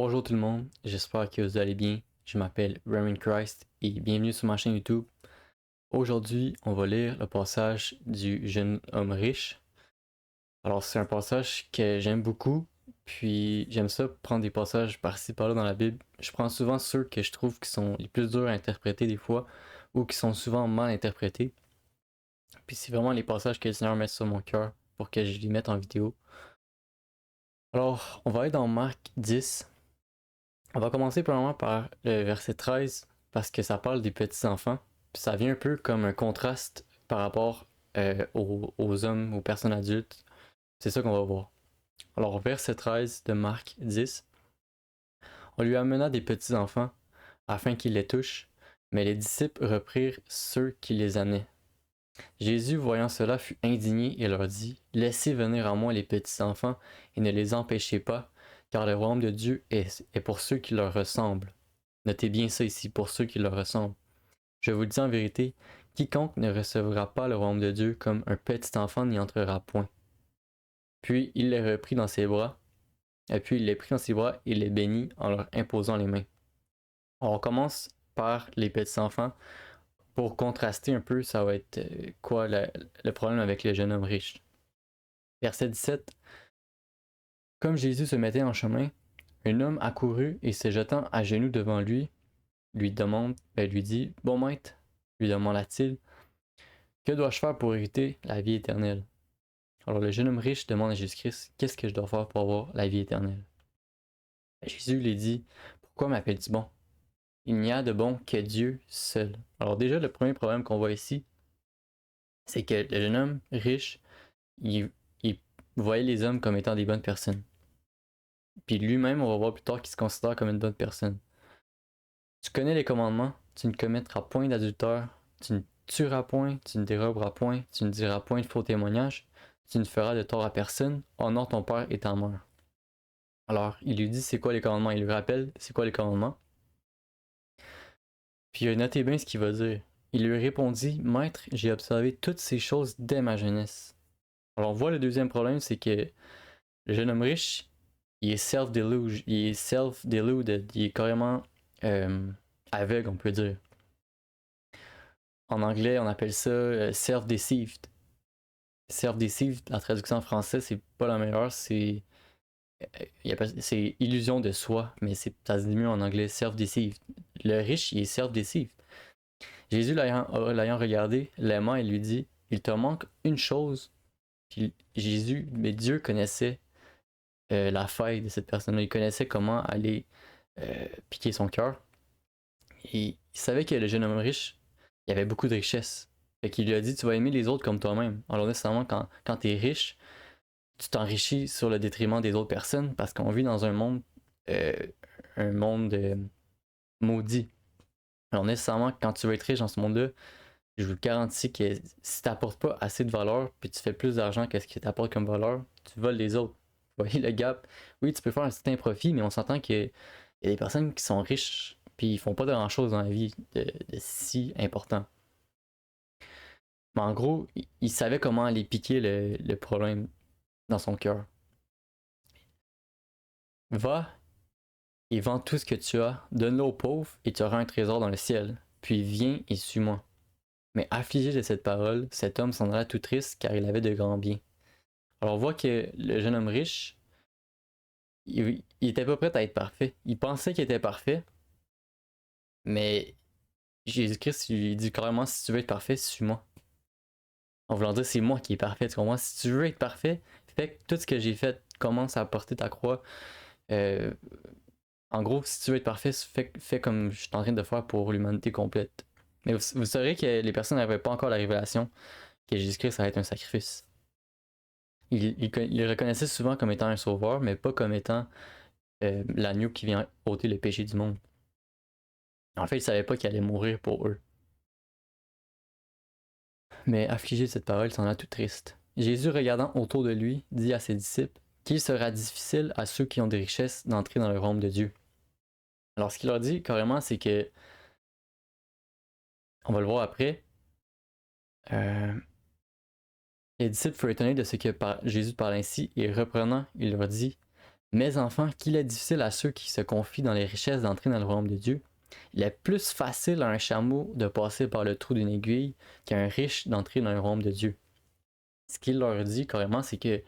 Bonjour tout le monde, j'espère que vous allez bien. Je m'appelle Raymond Christ et bienvenue sur ma chaîne YouTube. Aujourd'hui, on va lire le passage du jeune homme riche. Alors, c'est un passage que j'aime beaucoup, puis j'aime ça prendre des passages par-ci par-là dans la Bible. Je prends souvent ceux que je trouve qui sont les plus durs à interpréter des fois ou qui sont souvent mal interprétés. Puis c'est vraiment les passages que le Seigneur met sur mon cœur pour que je les mette en vidéo. Alors, on va aller dans Marc 10. On va commencer premièrement par le verset 13 parce que ça parle des petits-enfants. Puis ça vient un peu comme un contraste par rapport aux hommes, aux personnes adultes. C'est ça qu'on va voir. Alors, verset 13 de Marc 10. On lui amena des petits-enfants afin qu'il les touche, mais les disciples reprirent ceux qui les amenaient. Jésus, voyant cela, fut indigné et leur dit, Laissez venir à moi les petits-enfants et ne les empêchez pas, car le royaume de Dieu est pour ceux qui leur ressemblent. Notez bien ça ici, pour ceux qui leur ressemblent. Je vous le dis en vérité, quiconque ne recevra pas le royaume de Dieu comme un petit enfant n'y entrera point. Puis il les reprit dans ses bras, puis il les prit dans ses bras et les bénit en leur imposant les mains. Alors, on commence par les petits enfants. Pour contraster un peu, ça va être quoi le problème avec le jeune homme riche. Verset 17. Comme Jésus se mettait en chemin, un homme accourut et se jetant à genoux devant lui, lui dit, Bon maître, lui demanda-t-il, que dois-je faire pour hériter la vie éternelle? Alors le jeune homme riche demande à Jésus-Christ, Qu'est-ce que je dois faire pour avoir la vie éternelle? Jésus lui dit, Pourquoi m'appelles-tu bon? Il n'y a de bon que Dieu seul. Alors déjà, le premier problème qu'on voit ici, c'est que le jeune homme riche, il voyait les hommes comme étant des bonnes personnes. Puis lui-même, on va voir plus tard qu'il se considère comme une bonne personne. Tu connais les commandements, tu ne commettras point d'adultère, tu ne tueras point, tu ne déroberas point, tu ne diras point de faux témoignages, tu ne feras de tort à personne, honore ton père et ta mère. Alors, il lui dit c'est quoi les commandements, il lui rappelle c'est quoi les commandements. Puis notez bien ce qu'il va dire. Il lui répondit, Maître, j'ai observé toutes ces choses dès ma jeunesse. Alors on voit le deuxième problème, c'est que le jeune homme riche, il est self-deluded, il est carrément aveugle, on peut dire. En anglais, on appelle ça self-deceived. Self-deceived, la traduction en français, c'est pas la meilleure, c'est illusion de soi, mais ça se dit mieux en anglais, self-deceived. Le riche, il est self-deceived. Jésus l'ayant regardé, l'aimant, il lui dit, il te manque une chose. Puis mais Dieu connaissait la faille de cette personne-là. Il connaissait comment aller piquer son cœur. Et il savait que le jeune homme riche, il avait beaucoup de richesses. Fait qu'il lui a dit, tu vas aimer les autres comme toi-même. Alors nécessairement, quand tu es riche, tu t'enrichis sur le détriment des autres personnes parce qu'on vit dans euh, un monde maudit. Alors nécessairement, quand tu veux être riche dans ce monde-là, je vous garantis que si tu n'apportes pas assez de valeur, puis tu fais plus d'argent que ce que tu apportes comme valeur, tu voles les autres. Vous voyez le gap? Oui, tu peux faire un certain profit, mais on s'entend qu'il y a des personnes qui sont riches, puis ils font pas de grand chose dans la vie de si important. Mais en gros, il savait comment aller piquer le problème dans son cœur. Va et vends tout ce que tu as, donne-le aux pauvres, et tu auras un trésor dans le ciel. Puis viens et suis-moi. Mais affligé de cette parole, cet homme s'en alla tout triste, car il avait de grands biens. Alors on voit que le jeune homme riche, il était pas prêt à être parfait. Il pensait qu'il était parfait, mais Jésus-Christ lui dit carrément, si tu veux être parfait, suis-moi. En voulant dire, c'est moi qui est parfait. Tu comprends? Si tu veux être parfait, fais tout ce que j'ai fait, commence à porter ta croix. Euh, en gros, si tu veux être parfait, fais comme je suis en train de faire pour l'humanité complète. Mais vous saurez que les personnes n'avaient pas encore la révélation que Jésus-Christ allait être un sacrifice. Il le reconnaissait souvent comme étant un sauveur, mais pas comme étant l'agneau qui vient ôter le péché du monde. En fait, il savait pas qu'il allait mourir pour eux. Mais affligé de cette parole, il s'en a tout triste. Jésus, regardant autour de lui, dit à ses disciples qu'il sera difficile à ceux qui ont des richesses d'entrer dans le royaume de Dieu. Alors, ce qu'il leur dit carrément, c'est que, on va le voir après, euh, les disciples furent étonnés de ce que Jésus parle ainsi, et reprenant, il leur dit Mes enfants, qu'il est difficile à ceux qui se confient dans les richesses d'entrer dans le royaume de Dieu. Il est plus facile à un chameau de passer par le trou d'une aiguille qu'à un riche d'entrer dans le royaume de Dieu. Ce qu'il leur dit carrément, c'est que vous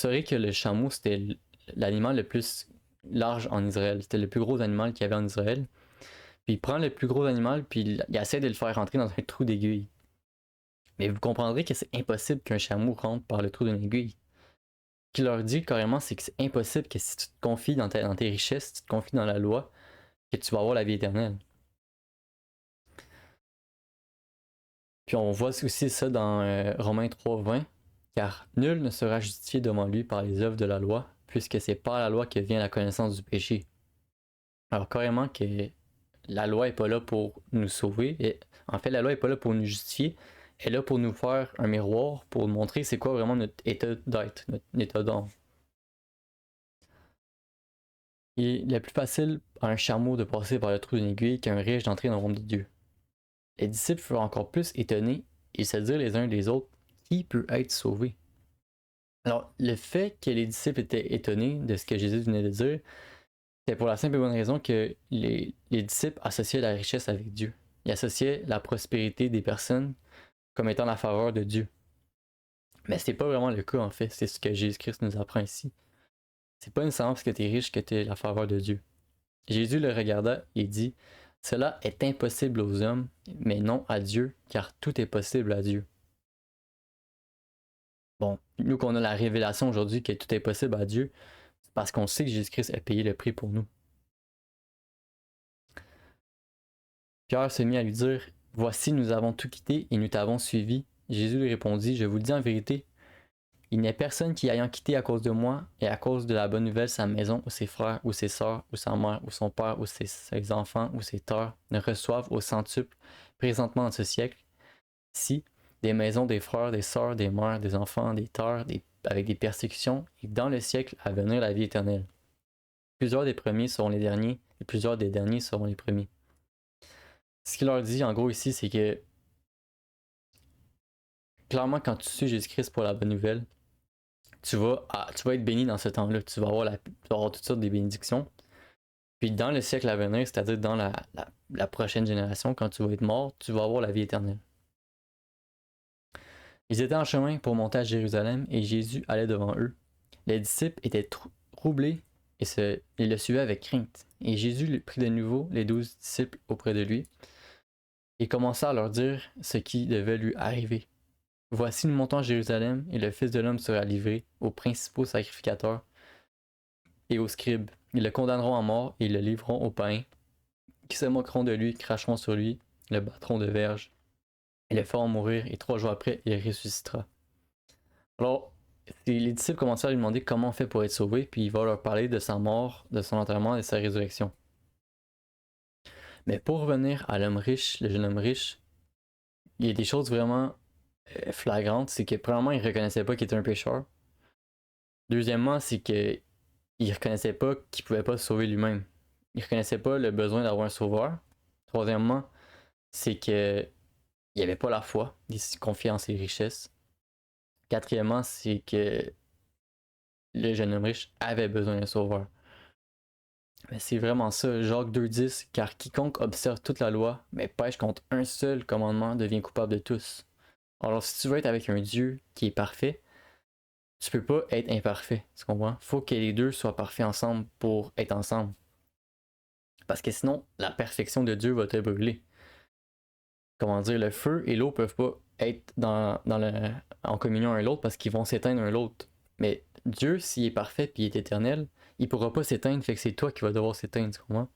saurez que le chameau, c'était l'animal le plus large en Israël. C'était le plus gros animal qu'il y avait en Israël. Puis il prend le plus gros animal, puis il essaie de le faire rentrer dans un trou d'aiguille. Mais vous comprendrez que c'est impossible qu'un chameau rentre par le trou d'une aiguille. Ce qu'il leur dit carrément, c'est que c'est impossible que si tu te confies dans tes richesses, si tu te confies dans la loi, que tu vas avoir la vie éternelle. Puis on voit aussi ça dans Romains 3:20, car nul ne sera justifié devant lui par les œuvres de la loi, puisque c'est par la loi que vient la connaissance du péché. Alors carrément que la loi est pas là pour nous sauver, et en fait la loi est pas là pour nous justifier, elle est là pour nous faire un miroir, pour nous montrer c'est quoi vraiment notre état d'être, notre état d'âme. Il est plus facile à un chameau de passer par le trou d'une aiguille qu'à un riche d'entrer dans le royaume de Dieu. Les disciples furent encore plus étonnés et se dirent les uns des autres, qui peut être sauvé? Alors, le fait que les disciples étaient étonnés de ce que Jésus venait de dire, c'est pour la simple et bonne raison que les disciples associaient la richesse avec Dieu. Ils associaient la prospérité des personnes comme étant la faveur de Dieu. Mais c'est pas vraiment le cas en fait, c'est ce que Jésus-Christ nous apprend ici. C'est pas nécessairement parce que tu es riche que tu es la faveur de Dieu. Jésus le regarda et dit, cela est impossible aux hommes, mais non à Dieu, car tout est possible à Dieu. Bon, nous qu'on a la révélation aujourd'hui que tout est possible à Dieu, c'est parce qu'on sait que Jésus-Christ a payé le prix pour nous. Pierre se mit à lui dire, voici, nous avons tout quitté et nous t'avons suivi. Jésus lui répondit, je vous le dis en vérité, il n'y a personne qui ayant quitté à cause de moi et à cause de la bonne nouvelle sa maison ou ses frères ou ses sœurs ou sa mère ou son père ou ses enfants ou ses terres ne reçoivent au centuple présentement dans ce siècle, si des maisons, des frères, des sœurs, des mères, des enfants, des terres, avec des persécutions et dans le siècle à venir la vie éternelle. Plusieurs des premiers seront les derniers et plusieurs des derniers seront les premiers. Ce qu'il leur dit en gros ici, c'est que clairement quand tu suis Jésus-Christ pour la bonne nouvelle, tu vas être béni dans ce temps-là. Tu vas avoir toutes sortes de bénédictions. Puis dans le siècle à venir, c'est-à-dire dans la prochaine génération, quand tu vas être mort, tu vas avoir la vie éternelle. Ils étaient en chemin pour monter à Jérusalem et Jésus allait devant eux. Les disciples étaient troublés et le suivaient avec crainte. Et Jésus prit de nouveau les 12 disciples auprès de lui et commença à leur dire ce qui devait lui arriver. Voici, nous montons à Jérusalem, et le Fils de l'homme sera livré aux principaux sacrificateurs et aux scribes. Ils le condamneront à mort et ils le livreront aux païens, qui se moqueront de lui, cracheront sur lui, le battront de verge, et le feront mourir, et 3 jours après, il ressuscitera. Alors, les disciples commencent à lui demander comment on fait pour être sauvé, puis il va leur parler de sa mort, de son enterrement et de sa résurrection. Mais pour revenir à l'homme riche, le jeune homme riche, il y a des choses vraiment flagrantes. C'est que premièrement, il ne reconnaissait pas qu'il était un pécheur. Deuxièmement, c'est qu'il ne reconnaissait pas qu'il ne pouvait pas se sauver lui-même. Il ne reconnaissait pas le besoin d'avoir un sauveur. Troisièmement, c'est qu'il n'y avait pas la foi, il se confiait en ses richesses. Quatrièmement, c'est que le jeune homme riche avait besoin d'un sauveur. Mais c'est vraiment ça, Jacques 2,10, car quiconque observe toute la loi, mais pêche contre un seul commandement, devient coupable de tous. Alors si tu veux être avec un Dieu qui est parfait, tu peux pas être imparfait, tu comprends? Faut que les deux soient parfaits ensemble pour être ensemble. Parce que sinon, la perfection de Dieu va te brûler. Comment dire, le feu et l'eau peuvent pas être en communion un l'autre parce qu'ils vont s'éteindre un l'autre. Mais Dieu, s'il est parfait et il est éternel, il pourra pas s'éteindre, fait que c'est toi qui vas devoir s'éteindre, tu comprends?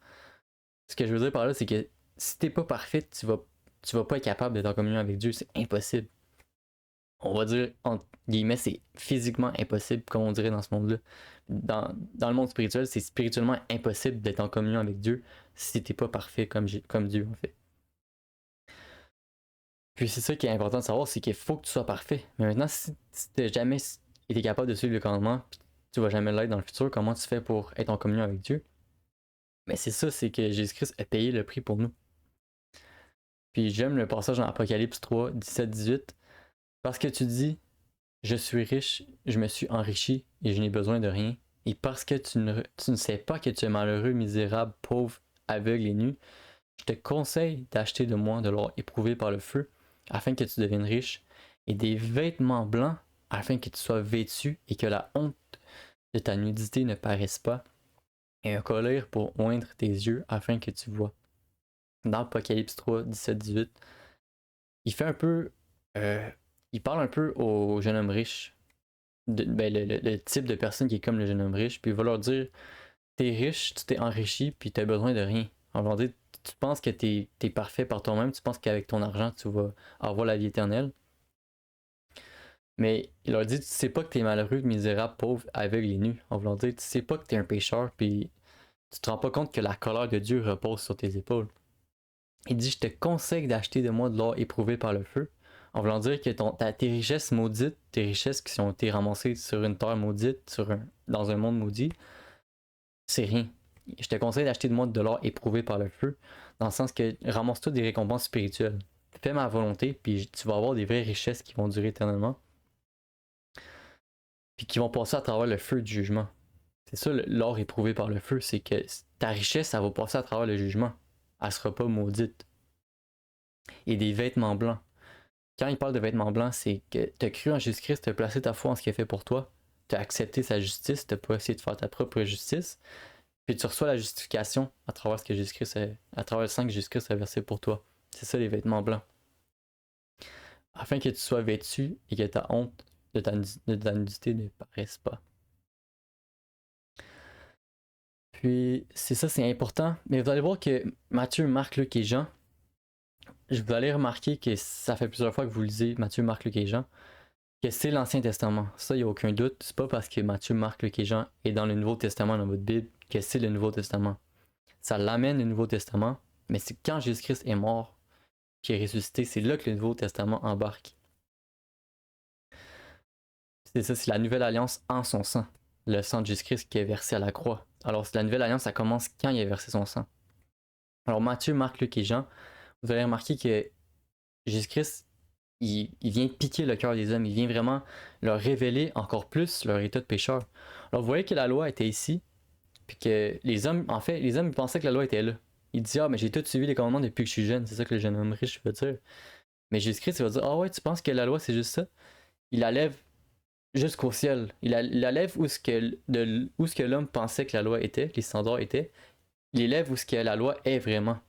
Ce que je veux dire par là, c'est que si t'es pas parfait, tu vas pas être capable d'être en communion avec Dieu, c'est impossible. On va dire, entre guillemets, c'est physiquement impossible, comme on dirait dans ce monde-là. Dans le monde spirituel, c'est spirituellement impossible d'être en communion avec Dieu si t'es pas parfait comme Dieu, en fait. Puis c'est ça qui est important de savoir, c'est qu'il faut que tu sois parfait. Mais maintenant, si tu n'as jamais été capable de suivre le commandement, puis tu vas jamais l'être dans le futur, comment tu fais pour être en communion avec Dieu? Mais c'est ça, c'est que Jésus-Christ a payé le prix pour nous. Puis j'aime le passage dans Apocalypse 3, 17-18. Parce que tu dis, je suis riche, je me suis enrichi et je n'ai besoin de rien. et parce que tu ne sais pas que tu es malheureux, misérable, pauvre, aveugle et nu, je te conseille d'acheter de moi de l'or éprouvé par le feu, afin que tu deviennes riche, et des vêtements blancs, afin que tu sois vêtu et que la honte de ta nudité ne paraisse pas, et un collier pour oindre tes yeux, afin que tu vois. Dans Apocalypse 3, 17-18, il fait un peu. Il parle un peu au jeune homme riche, le type de personne qui est comme le jeune homme riche, puis il va leur dire: t'es riche, tu t'es enrichi, puis t'as besoin de rien. En va dire, tu penses que t'es parfait par toi-même, tu penses qu'avec ton argent, tu vas avoir la vie éternelle. Mais il leur dit: tu sais pas que t'es malheureux, misérable, pauvre, aveugle et nu. En voulant dire, tu sais pas que t'es un pécheur, puis tu te rends pas compte que la colère de Dieu repose sur tes épaules. Il dit: je te conseille d'acheter de moi de l'or éprouvé par le feu. En voulant dire que tes richesses maudites, tes richesses qui ont été ramassées sur une terre maudite, dans un monde maudit, c'est rien. Je te conseille d'acheter de moi de l'or éprouvé par le feu, dans le sens que ramasse-toi des récompenses spirituelles. Fais ma volonté, puis tu vas avoir des vraies richesses qui vont durer éternellement, puis qui vont passer à travers le feu du jugement. C'est ça, l'or éprouvé par le feu, c'est que ta richesse, ça va passer à travers le jugement. Elle sera pas maudite. Et des vêtements blancs. Quand il parle de vêtements blancs, c'est que tu as cru en Jésus-Christ, tu as placé ta foi en ce qu'il a fait pour toi, tu as accepté sa justice, tu n'as pas essayé de faire ta propre justice, puis tu reçois la justification à travers ce que Jésus-Christ à travers le sang que Jésus-Christ a versé pour toi. C'est ça les vêtements blancs. Afin que tu sois vêtu et que ta honte de ta nudité ne paraisse pas. Puis c'est ça, c'est important. Mais vous allez voir que Matthieu, Marc, Luc et Jean, vous allez remarquer que ça fait plusieurs fois que vous lisez Matthieu, Marc, Luc et Jean, que c'est l'Ancien Testament. Ça, il n'y a aucun doute. C'est pas parce que Matthieu, Marc, Luc et Jean est dans le Nouveau Testament dans votre Bible que c'est le Nouveau Testament. Ça l'amène le Nouveau Testament, mais c'est quand Jésus-Christ est mort puis est ressuscité, c'est là que le Nouveau Testament embarque. C'est ça, c'est la nouvelle alliance en son sang. Le sang de Jésus-Christ qui est versé à la croix. Alors, la nouvelle alliance, ça commence quand il a versé son sang. Alors, Matthieu, Marc, Luc et Jean, vous allez remarquer que Jésus-Christ, il vient piquer le cœur des hommes. Il vient vraiment leur révéler encore plus leur état de pécheur. Alors, vous voyez que la loi était ici, puis que les hommes, en fait, les hommes ils pensaient que la loi était là. Ils disaient: ah, mais j'ai tout suivi les commandements depuis que je suis jeune. C'est ça que le jeune homme riche veut dire. Mais Jésus-Christ, il va dire: ah ouais, tu penses que la loi, c'est juste ça? Il la lève jusqu'au ciel. Il la lève où ce que l'homme pensait que la loi était, les standards étaient. Il les lève où ce que la loi est vraiment.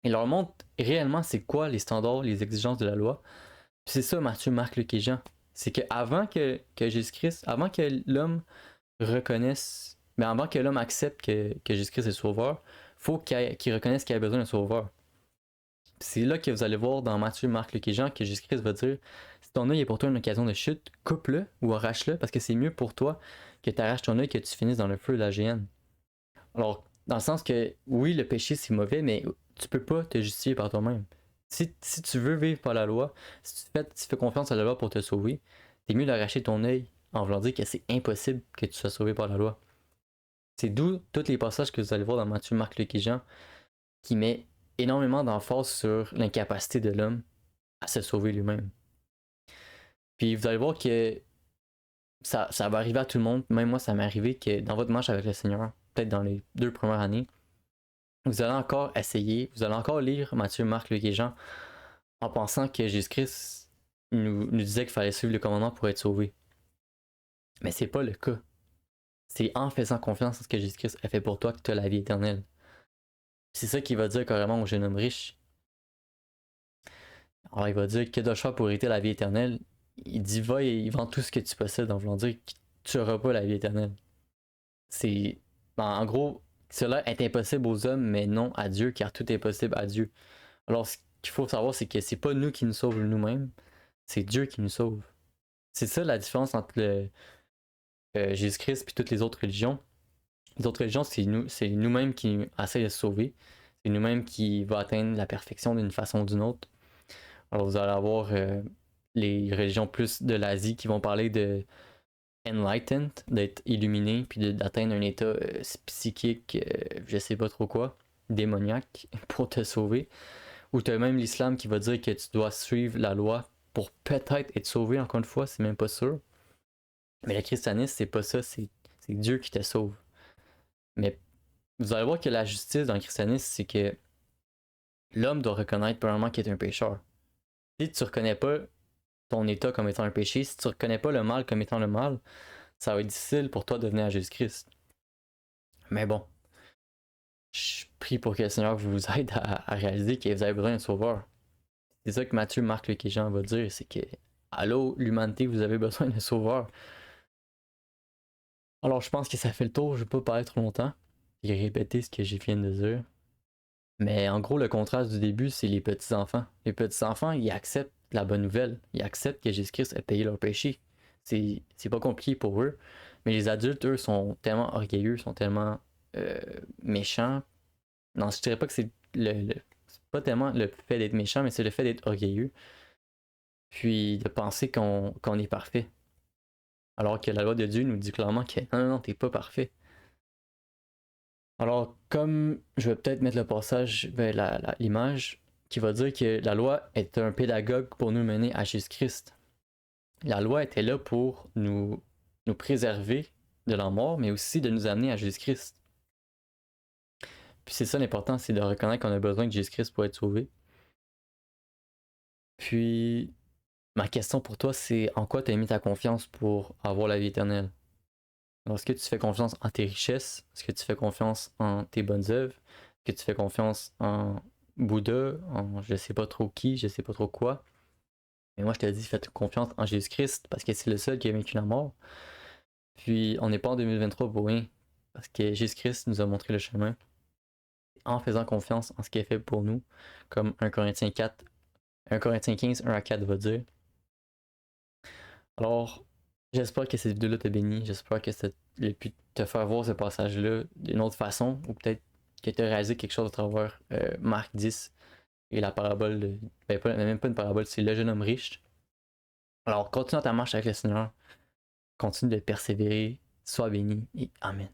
Il leur montre réellement c'est quoi les standards, les exigences de la loi. Puis c'est ça, Matthieu, Marc, Luc et Jean. C'est qu'avant que Jésus-Christ, avant que l'homme reconnaisse, mais avant que l'homme accepte que Jésus-Christ est sauveur, faut qu'il reconnaisse qu'il a besoin d'un sauveur. C'est là que vous allez voir dans Matthieu, Marc, Luc et Jean que Jésus-Christ va dire: si ton œil est pour toi une occasion de chute, coupe-le ou arrache-le, parce que c'est mieux pour toi que tu arraches ton œil que tu finisses dans le feu de la géhenne. Alors, dans le sens que oui, le péché c'est mauvais, mais tu peux pas te justifier par toi-même. Si tu veux vivre par la loi, si tu fais confiance à la loi pour te sauver, t'es mieux d'arracher ton œil en voulant dire que c'est impossible que tu sois sauvé par la loi. C'est d'où tous les passages que vous allez voir dans Matthieu, Marc, Luc et Jean qui met énormément d'emphase sur l'incapacité de l'homme à se sauver lui-même. Puis vous allez voir que ça va arriver à tout le monde. Même moi, ça m'est arrivé que dans votre marche avec le Seigneur, peut-être dans les 2 premières années, vous allez encore essayer, vous allez encore lire Matthieu, Marc, Luc et Jean en pensant que Jésus-Christ nous disait qu'il fallait suivre le commandement pour être sauvé. Mais c'est pas le cas. C'est en faisant confiance en ce que Jésus-Christ a fait pour toi que tu as la vie éternelle. C'est ça qu'il va dire carrément au jeune homme riche. Alors il va dire que dois-je faire pour hériter la vie éternelle? Il dit: va et vends tout ce que tu possèdes, en voulant dire que tu n'auras pas la vie éternelle. C'est. En gros, cela est impossible aux hommes, mais non à Dieu, car tout est possible à Dieu. Alors ce qu'il faut savoir, c'est que c'est pas nous qui nous sauvons nous-mêmes, c'est Dieu qui nous sauve. C'est ça la différence entre Jésus-Christ et toutes les autres religions. Les autres religions, c'est nous-mêmes qui essayons de se sauver. C'est nous-mêmes qui va atteindre la perfection d'une façon ou d'une autre. Alors vous allez avoir les religions plus de l'Asie qui vont parler de enlightened, d'être illuminé, puis d'atteindre un état psychique, je sais pas trop quoi, démoniaque, pour te sauver. Ou tu as même l'islam qui va dire que tu dois suivre la loi pour peut-être être sauvé, encore une fois, c'est même pas sûr. Mais le christianisme, c'est pas ça, c'est C'est Dieu qui te sauve. Mais vous allez voir que la justice dans le christianisme, c'est que l'homme doit reconnaître premièrement qu'il est un pécheur. Si tu ne reconnais pas ton état comme étant un péché, si tu ne reconnais pas le mal comme étant le mal, ça va être difficile pour toi de venir à Jésus-Christ. Mais bon, je prie pour que le Seigneur vous aide à réaliser que vous avez besoin d'un sauveur. C'est ça que Matthieu, Marc, Luc et Jean vont dire, c'est que allô, l'humanité, vous avez besoin d'un sauveur. Alors je pense que ça fait le tour, je ne vais pas parler trop longtemps et répéter ce que j'ai viens de dire. Mais en gros, le contraste du début, c'est les petits-enfants. Les petits-enfants, ils acceptent la bonne nouvelle. Ils acceptent que Jésus-Christ a payé leur péché. C'est pas compliqué pour eux. Mais les adultes, eux, sont tellement orgueilleux, sont tellement méchants. Non, je dirais pas que c'est c'est pas tellement le fait d'être méchant, mais c'est le fait d'être orgueilleux. Puis de penser qu'on est parfait. Alors que la loi de Dieu nous dit clairement que non, t'es pas parfait. Alors, comme je vais peut-être mettre le passage, l'image, qui va dire que la loi est un pédagogue pour nous mener à Jésus-Christ. La loi était là pour nous préserver de la mort, mais aussi de nous amener à Jésus-Christ. Puis c'est ça l'important, c'est de reconnaître qu'on a besoin de Jésus-Christ pour être sauvé. Puis, ma question pour toi, c'est en quoi tu as mis ta confiance pour avoir la vie éternelle? Alors, est-ce que tu fais confiance en tes richesses? Est-ce que tu fais confiance en tes bonnes œuvres? Est-ce que tu fais confiance en Bouddha, en je sais pas trop qui, je sais pas trop quoi? Mais moi, je te dis, faites confiance en Jésus-Christ parce que c'est le seul qui a vaincu la mort. Puis, on n'est pas en 2023 pour rien parce que Jésus-Christ nous a montré le chemin en faisant confiance en ce qu'il a fait pour nous, comme 1 Corinthiens 4, 1 Corinthiens 15, 1 à 4 va dire. Alors, j'espère que cette vidéo-là t'a béni. J'espère que ça a pu te faire voir ce passage-là d'une autre façon, ou peut-être que tu as réalisé quelque chose à travers Marc 10 et la parabole de. Même pas une parabole, c'est le jeune homme riche. Alors, continue ta marche avec le Seigneur. Continue de persévérer. Sois béni et Amen.